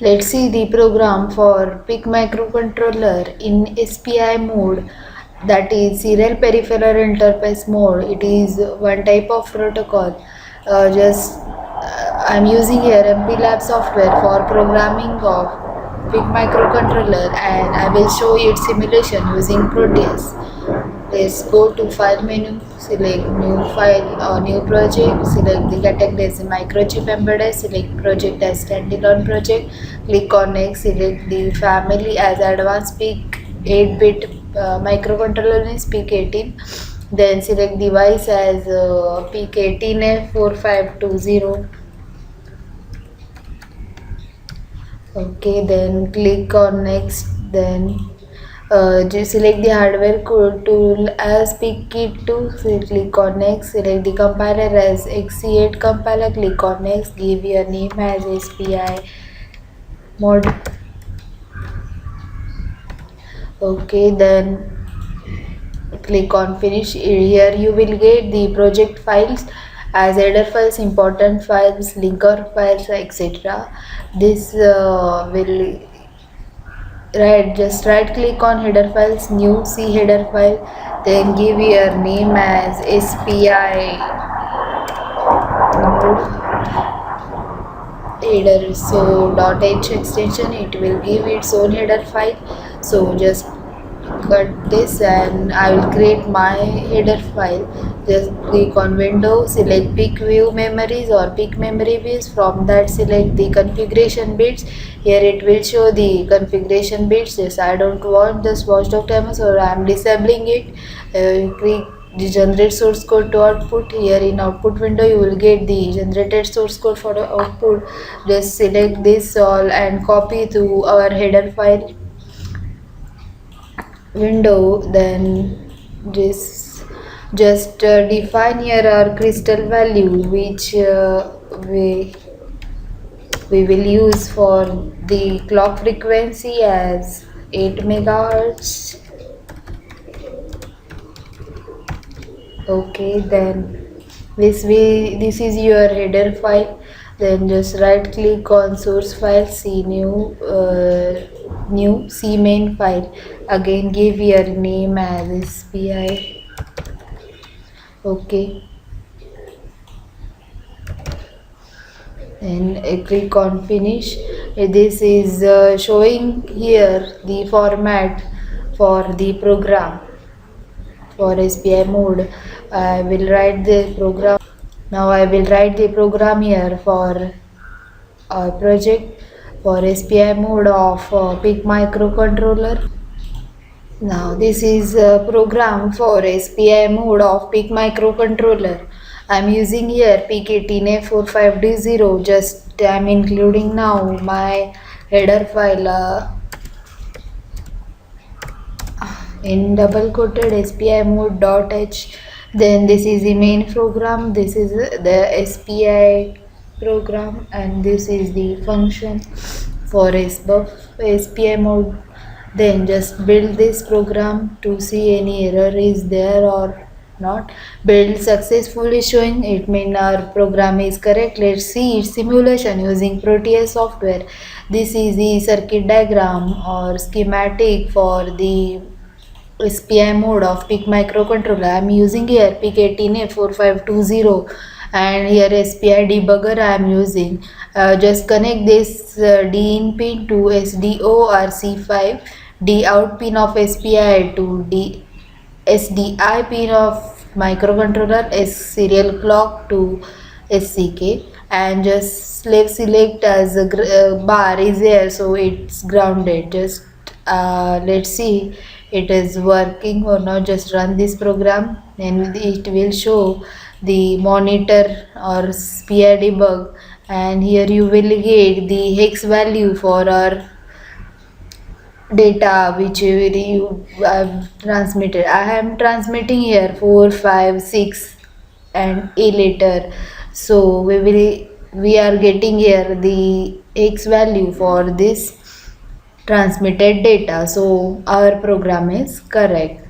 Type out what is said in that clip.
Let's see the program for PIC microcontroller in SPI mode, that is serial peripheral interface mode. It is one type of protocol. I'm using here MPLAB software for programming of PIC microcontroller, and I will show its simulation using Proteus. Let's go to file menu, select new file or new project, select the category as microchip embedded, select project as standalone project, click on next, select the family as advanced PIC 8-bit microcontroller is PIC 18, then select device as PIC 18F4520. Okay, then click on next, then just select the hardware code tool as PIC kit 2, so click on next, select the compiler as XC8 compiler, click on next, give your name as SPI mod. Okay, then click on finish. Here you will get the project files as header files, important files, linker files, etc. This will just right click on header files, new, see header file, then give your name as SPI node header. So .h extension, it will give its own header file. So just cut this and I will create my header file. Just click on window, select PIC view memories or PIC memory views. From that select the configuration bits. Here it will show the configuration bits. Yes, I don't want this watchdog timer, so I am disabling it. Click the generate source code to output. Here in output window you will get the generated source code for the output. Just select this all and copy to our header file window. Then just define here our crystal value, which we will use for the clock frequency as 8 megahertz. Okay, then this is your header file. Then just right click on source file, see new C main file. Again give your name as SPI. Okay, and click on finish. This is showing here the format for the program for SPI mode. I will write the program. Now I will write the program here for our project for SPI mode of PIC microcontroller. Now this is a program for SPI mode of PIC microcontroller. I am using here PIC 18A45D0. Just I am including now my header file in double quoted SPI mode.h. Then this is the main program, this is the SPI program, and this is the function for SPI mode. Then just build this program to see any error is there or not. Build successfully showing, it means our program is correct. Let's see its simulation using Proteus software. This is the circuit diagram or schematic for the SPI mode of PIC microcontroller. I am using here PIC 18A4520, and here SPI debugger I am using. Just connect this D in pin to SDO RC5, D out pin of SPI to D SDI pin of microcontroller, S serial clock to SCK, and just select as a bar is there, so it's grounded. Just let's see it is working or not. Just run this program and it will show the monitor or SPI debug, and here you will get the hex value for our data which you have transmitted. I am transmitting here 4, 5, 6 and a later, so we are getting here the x value for this transmitted data, so our program is correct.